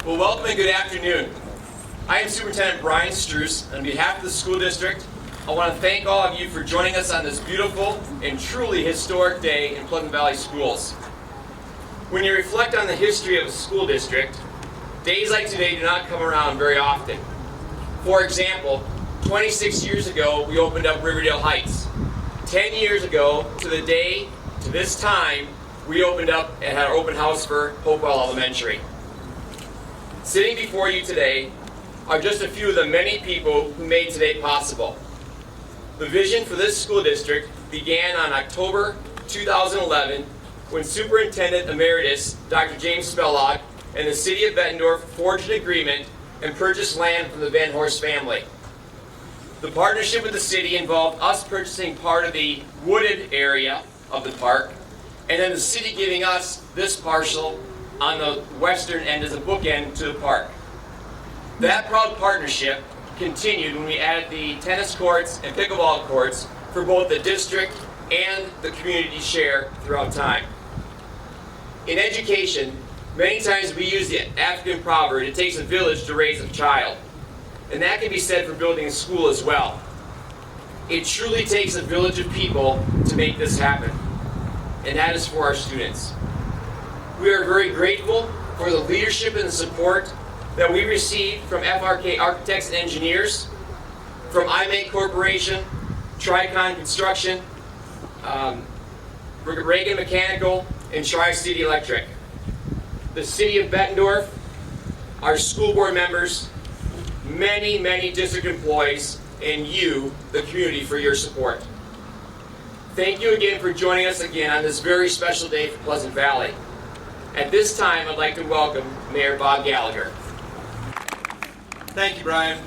Well, welcome and good afternoon. I am Superintendent Brian Struess. On behalf of the school district, I want to thank all of you for joining us on this beautiful and truly historic day in Pleasant Valley Schools. When you reflect on the history of a school district, days like today do not come around very often. For example, 26 years ago, we opened up Riverdale Heights. 10 years ago, to the day, to this time, we opened up and had our open house for Hopewell Elementary. Sitting before you today are just a few of the many people who made today possible. The vision for this school district began on October 2011 when Superintendent Emeritus Dr. James Spellog and the City of Bettendorf forged an agreement and purchased land from the Van Horst family. The partnership with the city involved us purchasing part of the wooded area of the park, and then the city giving us this parcel on the western end as a bookend to the park. That proud partnership continued when we added the tennis courts and pickleball courts for both the district and the community share throughout time. In education, many times we use the African proverb, it takes a village to raise a child. And that can be said for building a school as well. It truly takes a village of people to make this happen. And that is for our students. We are very grateful for the leadership and the support that we received from FRK Architects and Engineers, from IMA Corporation, Tricon Construction, Reagan Mechanical, and Tri-City Electric. The City of Bettendorf, our school board members, many, many district employees, and you, the community, for your support. Thank you again for joining us again on this very special day for Pleasant Valley. At this time, I'd like to welcome Mayor Bob Gallagher. Thank you, Brian.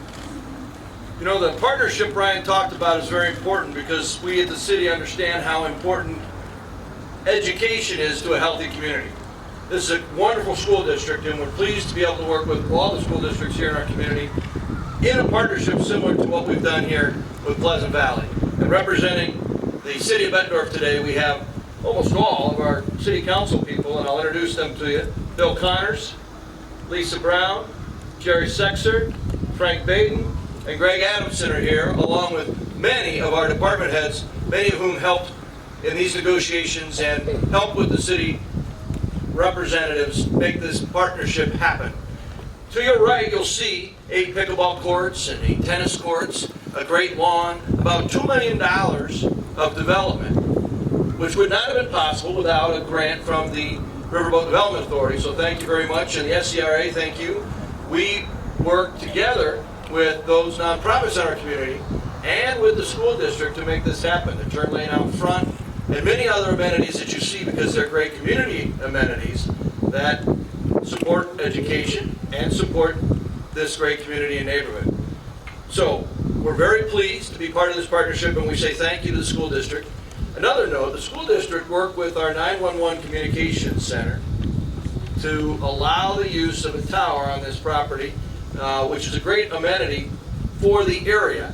You know, the partnership Brian talked about is very important because we at the city understand how important education is to a healthy community. This is a wonderful school district, and we're pleased to be able to work with all the school districts here in our community in a partnership similar to what we've done here with Pleasant Valley. And representing the city of Bettendorf today, we have almost all of our city council people, and I'll introduce them to you. Bill Connors, Lisa Brown, Jerry Sexer, Frank Baden, and Greg Adamson are here, along with many of our department heads, many of whom helped in these negotiations and helped with the city representatives make this partnership happen. To your right, you'll see 8 pickleball courts and 8 tennis courts, a great lawn, about $2 million of development, which would not have been possible without a grant from the Riverboat Development Authority. So thank you very much, and the SCRA, thank you. We work together with those nonprofits in our community and with the school district to make this happen. The turn lane out front and many other amenities that you see, because they're great community amenities that support education and support this great community and neighborhood. So we're very pleased to be part of this partnership, and we say thank you to the school district. Another note, the school district worked with our 911 Communications Center to allow the use of a tower on this property, which is a great amenity for the area,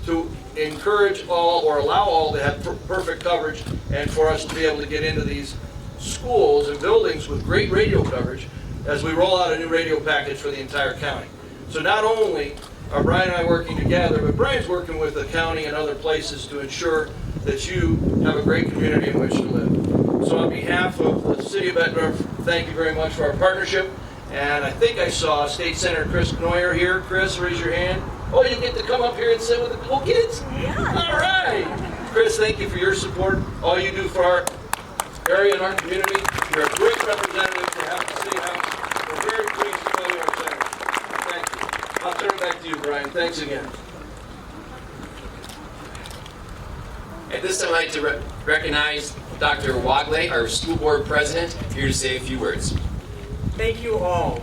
to encourage all or allow all to have perfect coverage, and for us to be able to get into these schools and buildings with great radio coverage as we roll out a new radio package for the entire county. So not only are Brian and I working together, but Brian's working with the county and other places to ensure that you have a great community in which to live. So on behalf of the City of Bettendorf, thank you very much for our partnership. And I think I saw State Senator Chris Knoyer here. Chris, raise your hand. Oh, you get to come up here and sit with the cool kids? Yeah. All right. Chris, thank you for your support, all you do for our area and our community. You're a great representative to have at the City House. We're very pleased to call you our senator. Thank you. I'll turn it back to you, Brian. Thanks again. At this time, I'd like to recognize Dr. Wagley, our school board president, here to say a few words. Thank you all.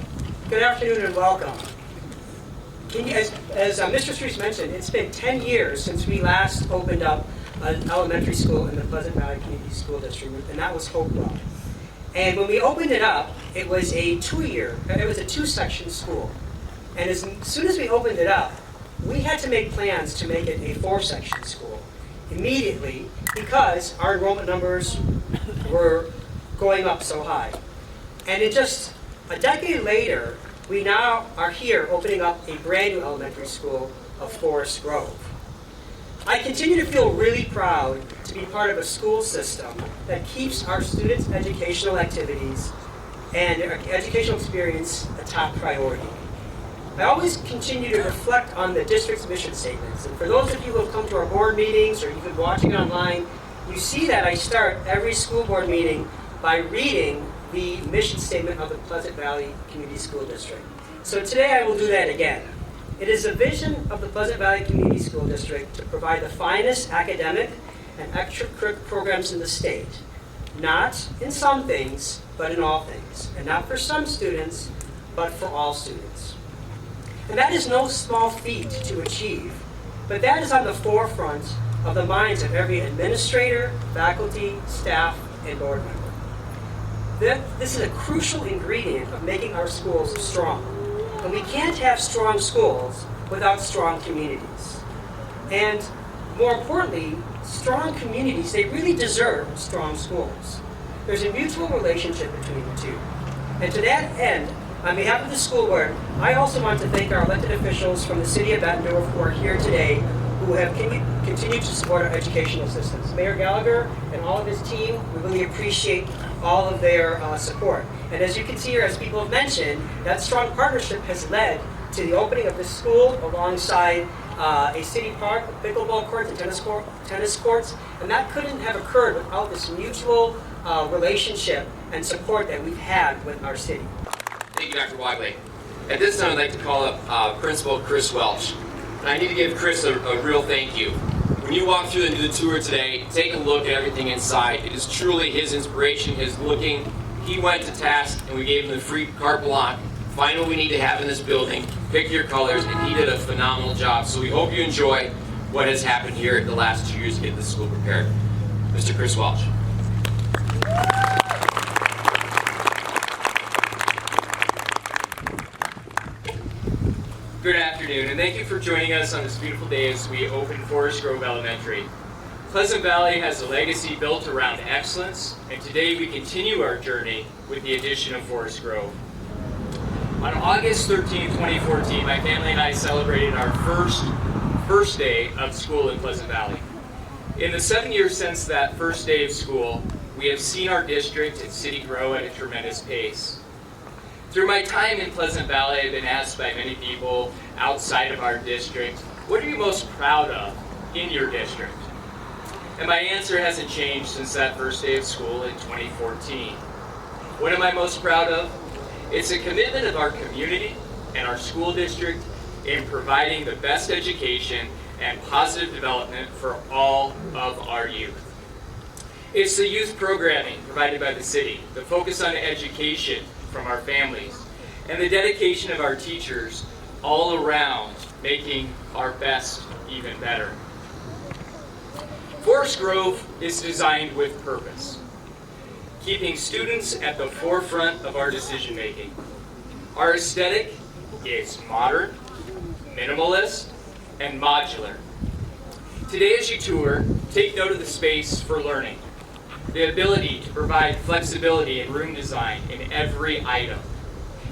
Good afternoon and welcome. As Mr. Struess mentioned, it's been 10 years since we last opened up an elementary school in the Pleasant Valley Community School District, and that was Hopewell. And when we opened it up, it was a two-section school. And as soon as we opened it up, we had to make plans to make it a 4-section school immediately because our enrollment numbers were going up so high. And it just, a decade later, we now are here opening up a brand new elementary school of Forest Grove. I continue to feel really proud to be part of a school system that keeps our students' educational activities and their educational experience a top priority. I always continue to reflect on the district's mission statements. And for those of you who have come to our board meetings or you've been watching online, you see that I start every school board meeting by reading the mission statement of the Pleasant Valley Community School District. So today I will do that again. It is a vision of the Pleasant Valley Community School District to provide the finest academic and extracurricular programs in the state. Not in some things, but in all things. And not for some students, but for all students. And that is no small feat to achieve, but that is on the forefront of the minds of every administrator, faculty, staff, and board member. This is a crucial ingredient of making our schools strong. And we can't have strong schools without strong communities. And more importantly, strong communities, they really deserve strong schools. There's a mutual relationship between the two. And to that end, on behalf of the school board, I also want to thank our elected officials from the city of Bettendorf who are here today, who have continued to support our educational systems. Mayor Gallagher and all of his team, we really appreciate all of their support. And as you can see here, as people have mentioned, that strong partnership has led to the opening of this school alongside a city park with pickleball courts and tennis courts. And that couldn't have occurred without this mutual relationship and support that we've had with our city. Thank you, Dr. Wagley. At this time, I'd like to call up Principal Chris Welch. And I need to give Chris a real thank you. When you walk through the tour today, take a look at everything inside. It is truly his inspiration, his looking. He went to task, and we gave him the free carte blanche. Find what we need to have in this building, pick your colors, and he did a phenomenal job. So we hope you enjoy what has happened here the last 2 years to get this school prepared. Mr. Chris Welch. Good afternoon, and thank you for joining us on this beautiful day as we open Forest Grove Elementary. Pleasant Valley has a legacy built around excellence, and today we continue our journey with the addition of Forest Grove. On August 13, 2014, my family and I celebrated our first day of school in Pleasant Valley. In the 7 years since that first day of school, we have seen our district and city grow at a tremendous pace. Through my time in Pleasant Valley, I've been asked by many people outside of our district, what are you most proud of in your district? And my answer hasn't changed since that first day of school in 2014. What am I most proud of? It's a commitment of our community and our school district in providing the best education and positive development for all of our youth. It's the youth programming provided by the city, the focus on education from our families, and the dedication of our teachers all around making our best even better. Forest Grove is designed with purpose, keeping students at the forefront of our decision making. Our aesthetic is modern, minimalist, and modular. Today as you tour, take note of the space for learning, the ability to provide flexibility in room design in every item,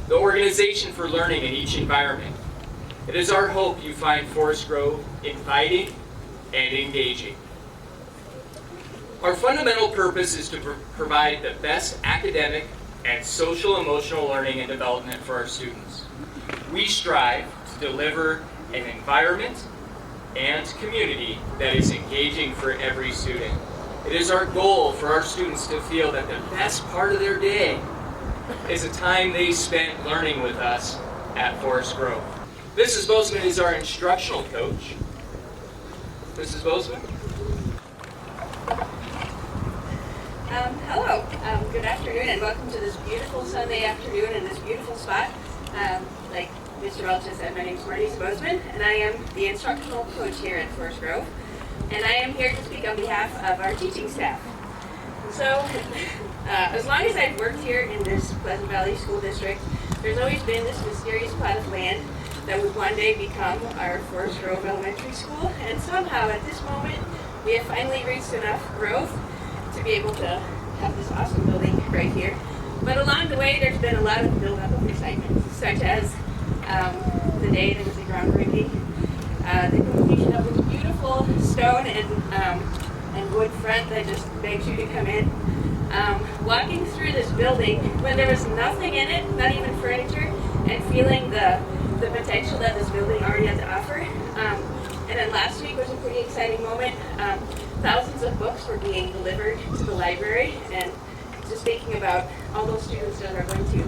the organization for learning in each environment. It is our hope you find Forest Grove inviting and engaging. Our fundamental purpose is to provide the best academic and social emotional learning and development for our students. We strive to deliver an environment and community that is engaging for every student. It is our goal for our students to feel that the best part of their day is the time they spent learning with us at Forest Grove. Mrs. Bozeman is our instructional coach. Mrs. Bozeman? Hello, good afternoon, and welcome to this beautiful Sunday afternoon in this beautiful spot. Like Mr. Welch said, my name is Marty Bozeman, and I am the instructional coach here at Forest Grove. And I am here to speak on behalf of our teaching staff. So, as long as I've worked here in this Pleasant Valley School District, there's always been this mysterious plot of land that would one day become our Forest Grove Elementary School. And somehow, at this moment, we have finally reached enough growth to be able to have this awesome building right here. But along the way, there's been a lot of buildup of excitement, such as day. There was a groundbreaking. The completion of this beautiful stone and wood front that just begs you to come in. Walking through this building when there was nothing in it, not even furniture, and feeling the potential that this building already had to offer. And then last week was a pretty exciting moment. Thousands of books were being delivered to the library, and just thinking about all those students that are going to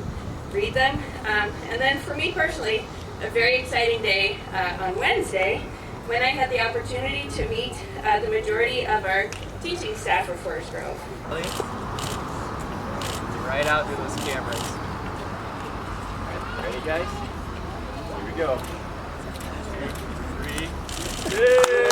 read them. And then for me personally, a very exciting day on Wednesday when I had the opportunity to meet the majority of our teaching staff for Forest Grove. Right out to those cameras. Ready, guys? Here we go. 2, 3. Yay!